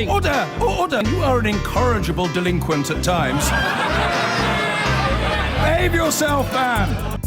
Order! Order! You are an incorrigible delinquent at times. Behave yourself, man!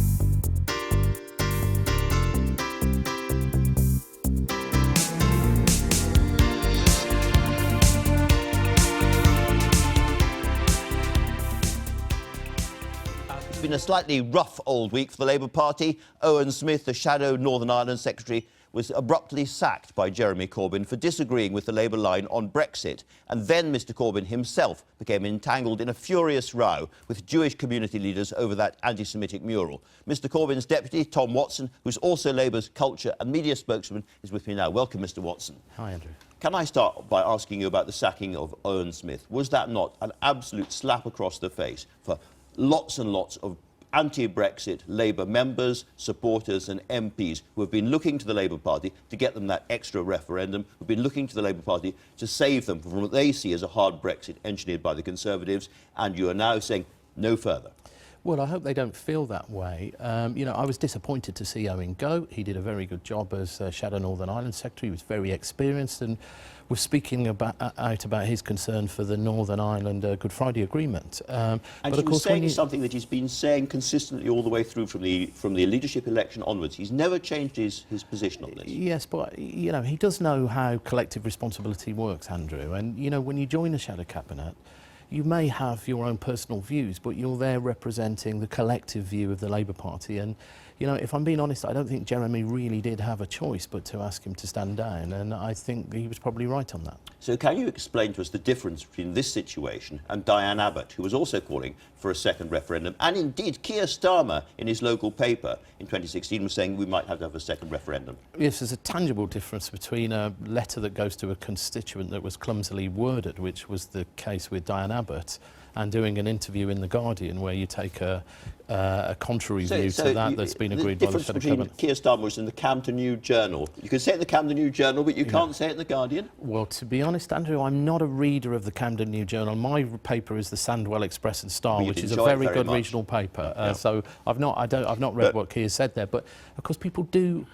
It's been a slightly rough old week for the Labour Party. Owen Smith, the shadow Northern Ireland Secretary, was abruptly sacked by Jeremy Corbyn for disagreeing with the Labour line on Brexit. And then Mr Corbyn himself became entangled in a furious row with Jewish community leaders over that anti-Semitic mural. Mr Corbyn's deputy, Tom Watson, who's also Labour's culture and media spokesman, is with me now. Welcome, Mr Watson. Hi, Andrew. Can I start by asking you about the sacking of Owen Smith? Was that not an absolute slap across the face for lots and lots of anti-Brexit Labour members, supporters and MPs who have been looking to the Labour Party to get them that extra referendum, who've been looking to the Labour Party to save them from what they see as a hard Brexit engineered by the Conservatives, and you are now saying no further? Well, I hope they don't feel that way. You know, I was disappointed to see Owen go. He did a very good job as Shadow Northern Ireland Secretary. He was very experienced and was speaking out about his concern for the Northern Ireland Good Friday Agreement. And but he was saying something that he's been saying consistently all the way through from the leadership election onwards. He's never changed his position on this. Yes, but, you know, he does know how collective responsibility works, Andrew. And, you know, when you join a shadow cabinet, you may have your own personal views, but you're there representing the collective view of the Labour Party. And, you know, if I'm being honest, I don't think Jeremy really did have a choice but to ask him to stand down, and I think he was probably right on that. So can you explain to us the difference between this situation and Diane Abbott, who was also calling for a second referendum, and indeed Keir Starmer in his local paper in 2016 was saying we might have to have a second referendum? Yes, there's a tangible difference between a letter that goes to a constituent that was clumsily worded, which was the case with Diane Abbott, and doing an interview in The Guardian where you take a contrary view to that that's been agreed by the Shadow Cabinet. The difference between Keir Starmer was in the Camden New Journal. You can say it in the Camden New Journal, but you can't say it in The Guardian. Well, to be honest, Andrew, I'm not a reader of the Camden New Journal. My paper is the Sandwell Express and Star, which is a very good regional paper. So I've not read what Keir said there. But of course, people do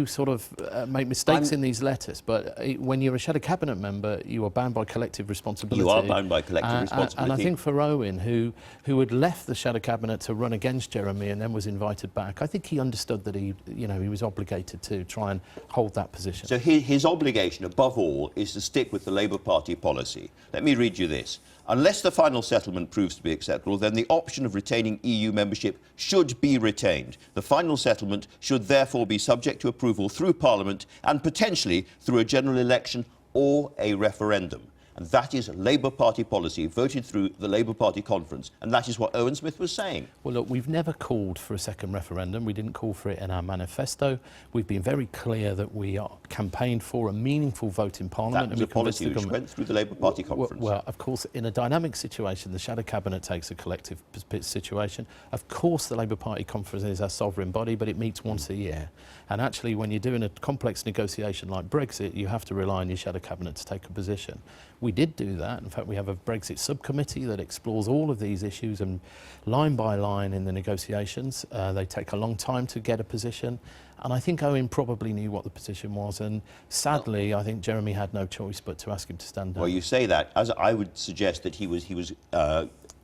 sort of make mistakes in these letters, but when you're a Shadow Cabinet member, you are bound by collective responsibility. You are bound by collective responsibility. And I think for Owen, who had left the Shadow Cabinet to run against Jeremy and then was invited back, I think he understood that he was obligated to try and hold that position. So his obligation, above all, is to stick with the Labour Party policy. Let me read you this. Unless the final settlement proves to be acceptable, then the option of retaining EU membership should be retained. The final settlement should therefore be subject to approval through Parliament and potentially through a general election or a referendum. And that is Labour Party policy, voted through the Labour Party conference. And that is what Owen Smith was saying. Well, look, we've never called for a second referendum. We didn't call for it in our manifesto. We've been very clear that we are campaigned for a meaningful vote in Parliament. That was a policy which went through the Labour Party conference. Well, of course, in a dynamic situation, the Shadow Cabinet takes a collective situation. Of course, the Labour Party conference is our sovereign body, but it meets once a year. And actually, when you're doing a complex negotiation like Brexit, you have to rely on your Shadow Cabinet to take a position. We did do that. In fact, we have a Brexit subcommittee that explores all of these issues and line by line in the negotiations. They take a long time to get a position. And I think Owen probably knew what the position was. And sadly, I think Jeremy had no choice but to ask him to stand down. Well, you say that. As I would suggest that he was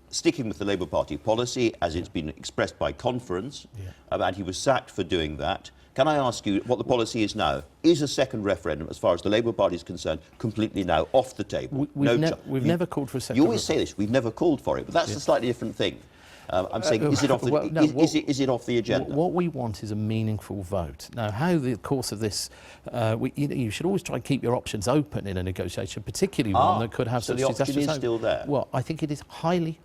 sticking with the Labour Party policy as it's been expressed by conference, and he was sacked for doing that. Can I ask you what the policy is now? Is a second referendum, as far as the Labour Party is concerned, completely now off the table? We've never called for a second. You always say this. We've never called for it, but that's a slightly different thing. I'm saying, is it off the, is it off the agenda? What we want is a meaningful vote. Now, how the course of this, you should always try and keep your options open in a negotiation, particularly one that could have such disastrous. So the option is still there? Well, I think it is highly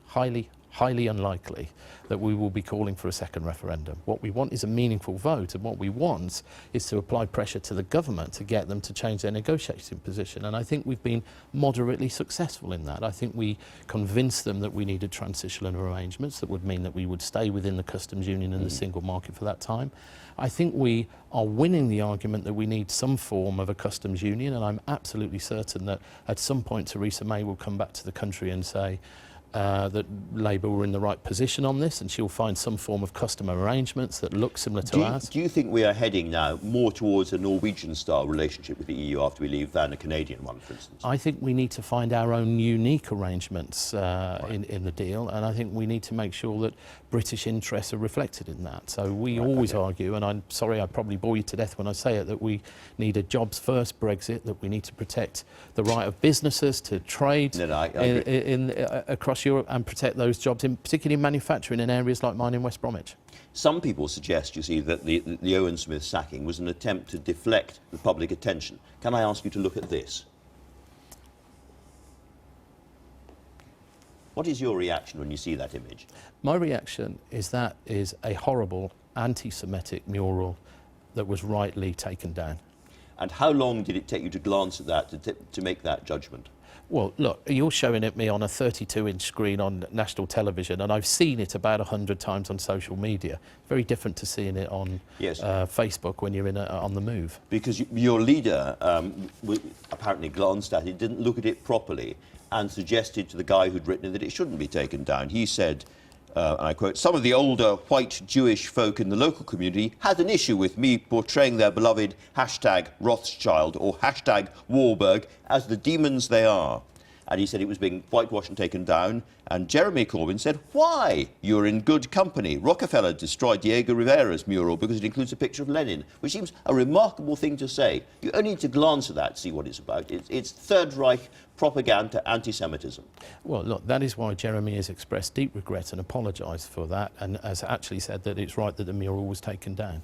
unlikely that we will be calling for a second referendum. What we want is a meaningful vote, and what we want is to apply pressure to the government to get them to change their negotiating position. And I think we've been moderately successful in that. I think we convinced them that we needed transitional arrangements that would mean that we would stay within the customs union and the single market for that time. I think we are winning the argument that we need some form of a customs union, and I'm absolutely certain that at some point Theresa May will come back to the country and say, that Labour were in the right position on this, and she'll find some form of custom arrangements that look similar to ours. Do you think we are heading now more towards a Norwegian-style relationship with the EU after we leave than a Canadian one, for instance? I think we need to find our own unique arrangements in the deal, and I think we need to make sure that British interests are reflected in that. So we always argue, and I'm sorry I probably bore you to death when I say it, that we need a jobs-first Brexit, that we need to protect the right of businesses to trade across Europe and protect those jobs, particularly in manufacturing in areas like mine in West Bromwich. Some people suggest, you see, that the Owen Smith sacking was an attempt to deflect the public attention. Can I ask you to look at this? What is your reaction when you see that image? My reaction is that is a horrible anti-Semitic mural that was rightly taken down. And how long did it take you to glance at that to make that judgment? Well, look, you're showing it me on a 32-inch screen on national television, and I've seen it about 100 times on social media. Very different to seeing it on Facebook when you're on the move. Because your leader apparently glanced at it, didn't look at it properly, and suggested to the guy who'd written it that it shouldn't be taken down. He said, and I quote, "Some of the older white Jewish folk in the local community had an issue with me portraying their beloved hashtag Rothschild or hashtag Warburg as the demons they are." And he said it was being whitewashed and taken down. And Jeremy Corbyn said, "Why? You're in good company. Rockefeller destroyed Diego Rivera's mural because it includes a picture of Lenin," which seems a remarkable thing to say. You only need to glance at that to see what it's about. It's Third Reich propaganda, anti-Semitism. Well, look, that is why Jeremy has expressed deep regret and apologised for that, and has actually said that it's right that the mural was taken down.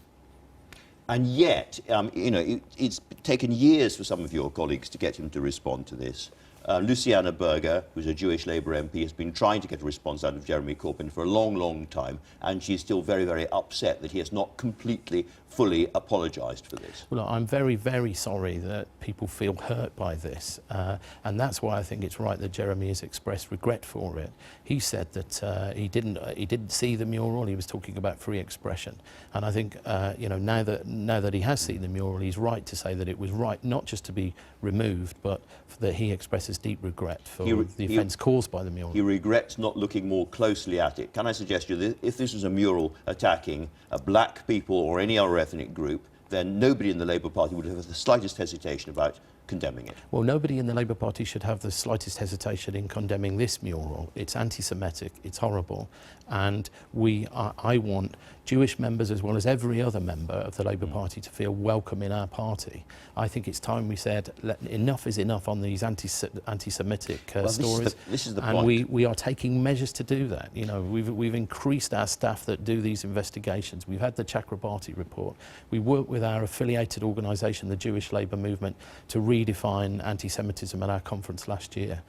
And yet, you know, it's taken years for some of your colleagues to get him to respond to this. Luciana Berger, who's a Jewish Labour MP, has been trying to get a response out of Jeremy Corbyn for a long, long time, and she's still very, very upset that he has not completely, fully apologised for this. Well, I'm very, very sorry that people feel hurt by this, and that's why I think it's right that Jeremy has expressed regret for it. He said that he didn't see the mural. He was talking about free expression, and I think you know, now that he has seen the mural, he's right to say that it was right not just to be removed, but that he expresses deep regret for the offence caused by the mural. He regrets not looking more closely at it. Can I suggest to you that if this was a mural attacking black people or any other ethnic group, then nobody in the Labour Party would have the slightest hesitation about condemning it? Well, nobody in the Labour Party should have the slightest hesitation in condemning this mural. It's anti-Semitic, it's horrible, and I want Jewish members as well as every other member of the Labour Party to feel welcome in our party. I think it's time we said enough is enough on these anti-Semitic stories. This is the and point. we are taking measures to do that. You know, we've increased our staff that do these investigations. We've had the Chakrabarti report. We work with our affiliated organisation, the Jewish Labour Movement, to redefine anti-Semitism at our conference last year.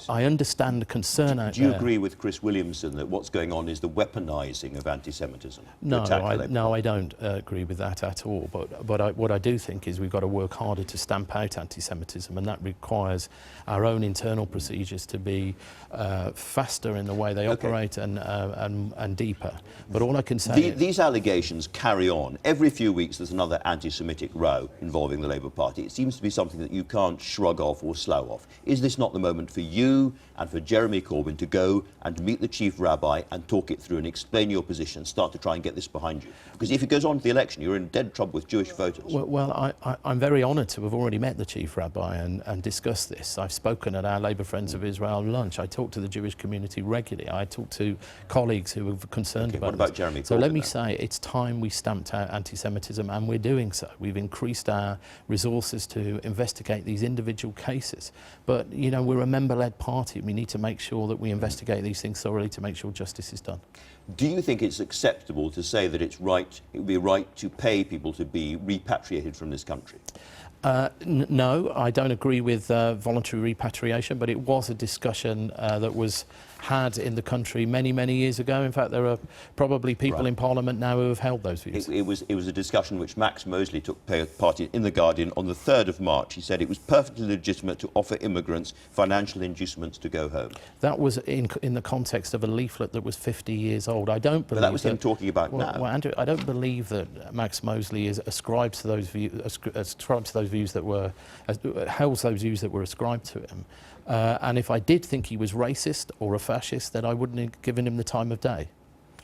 I understand the concern out there. Do you agree with Chris Williamson that what's going on is the weaponising of anti-Semitism? No, I don't agree with that at all. But what I do think is we've got to work harder to stamp out anti-Semitism, and that requires our own internal procedures to be faster in the way they operate and deeper. But all I can say these allegations carry on. Every few weeks there's another anti-Semitic row involving the Labour Party. It seems to be something that you can't shrug off or slow off. Is this not the moment for you and for Jeremy Corbyn to go and meet the chief rabbi and talk it through and explain your position, start to try and get this behind you? Because if it goes on to the election, you're in dead trouble with Jewish voters. Well, I'm very honoured to have already met the chief rabbi and discussed this. I've spoken at our Labour Friends of Israel lunch. I talk to the Jewish community regularly. I talk to colleagues who are concerned about this. What about Jeremy Corbyn? So let me say, it's time we stamped out anti-Semitism, and we're doing so. We've increased our resources to investigate these individual cases. But, you know, we're a member-led party. We need to make sure that we investigate these things thoroughly to make sure justice is done. Do you think it's acceptable to say that it would be right to pay people to be repatriated from this country? No, I don't agree with voluntary repatriation, but it was a discussion that was had in the country many, many years ago. In fact, there are probably people in Parliament now who have held those views. It was a discussion which Max Mosley took part in The Guardian on the 3rd of March. He said it was perfectly legitimate to offer immigrants financial inducements to go home. That was in the context of a leaflet that was 50 years old. I don't believe that was him talking about now. Well, Andrew, I don't believe that Max Mosley ascribes to those views that were ascribed to him. And if I did think he was racist or a fascist, then I wouldn't have given him the time of day.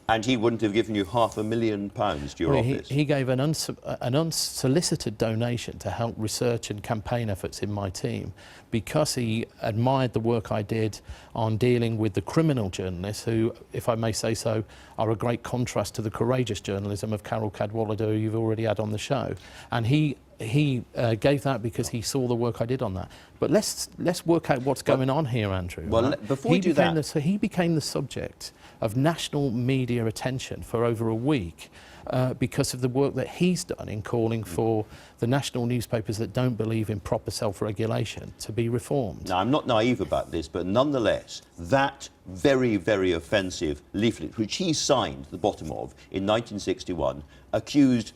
And he wouldn't have given you £500,000 to your office? He gave an unsolicited donation to help research and campaign efforts in my team because he admired the work I did on dealing with the criminal journalists who, if I may say so, are a great contrast to the courageous journalism of Carol Cadwallader, who you've already had on the show. And he gave that because he saw the work I did on that. But let's work out what's going on here, Andrew. Well, right? before we do that... So he became the subject of national media attention for over a week because of the work that he's done in calling for the national newspapers that don't believe in proper self-regulation to be reformed. Now, I'm not naive about this, but nonetheless, that very, very offensive leaflet, which he signed the bottom of in 1961, accused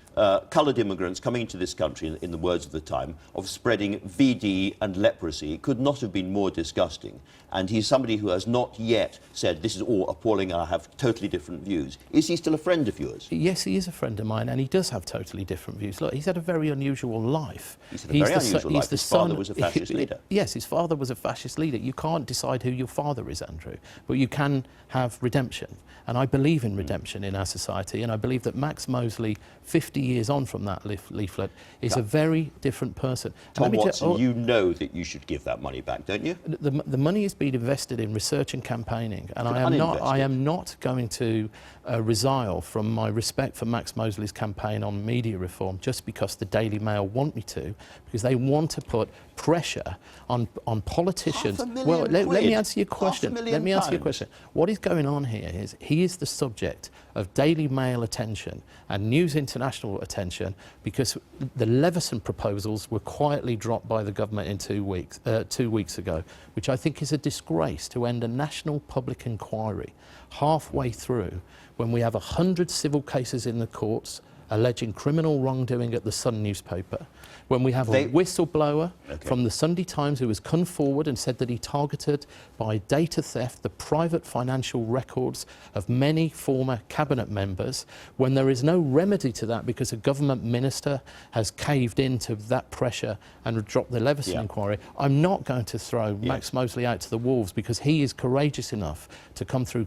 coloured immigrants coming into this country, in the words of the time, of spreading VD and leprosy. It could not have been more disgusting. And he's somebody who has not yet said, this is all appalling and I have totally different views. Is he still a friend of yours? Yes, he is a friend of mine, and he does have totally different views. Look, he's had a very unusual life. He's had a very unusual life. His father was a fascist leader. Yes, his father was a fascist leader. You can't decide who your father is, Andrew, but you can have redemption. And I believe in redemption in our society, and I believe that Max Mosley, 50 years on from that leaflet, is a very different person. Tom Watson, you know that you should give that money back, don't you? The money has been invested in research and campaigning, and I am not going to resile from my respect for Max Mosley's campaign on media reform just because the Daily Mail want me to, because they want to put pressure on politicians. Well, let me answer your question. Let me answer your question. What is going on here is he is the subject of Daily Mail attention and News International attention because the Leveson proposals were quietly dropped by the government in 2 weeks ago, which I think is a disgrace to end a national public inquiry halfway through when we have 100 civil cases in the courts alleging criminal wrongdoing at the Sun newspaper, when we have a whistleblower from the Sunday Times who has come forward and said that he targeted by data theft the private financial records of many former cabinet members, when there is no remedy to that because a government minister has caved into that pressure and dropped the Leveson inquiry. I'm not going to throw Max Mosley out to the wolves because he is courageous enough to come through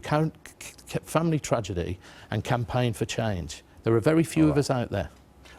family tragedy and campaign for change. There are very few of us out there.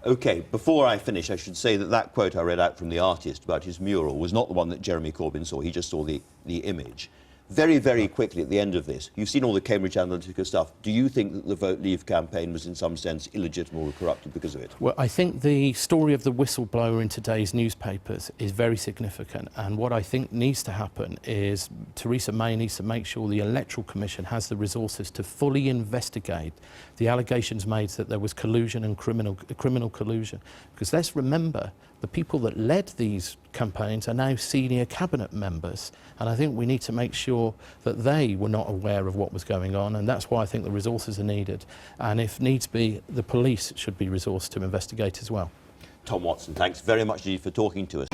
OK, before I finish, I should say that that quote I read out from the artist about his mural was not the one that Jeremy Corbyn saw. He just saw the image. Very, very quickly at the end of this, you've seen all the Cambridge Analytica stuff. Do you think that the Vote Leave campaign was in some sense illegitimate or corrupted because of it? Well, I think the story of the whistleblower in today's newspapers is very significant. And what I think needs to happen is Theresa May needs to make sure the Electoral Commission has the resources to fully investigate the allegations made that there was collusion and criminal collusion. Because let's remember, the people that led these campaigns are now senior cabinet members, and I think we need to make sure that they were not aware of what was going on, and that's why I think the resources are needed. And if needs be, the police should be resourced to investigate as well. Tom Watson, thanks very much indeed for talking to us.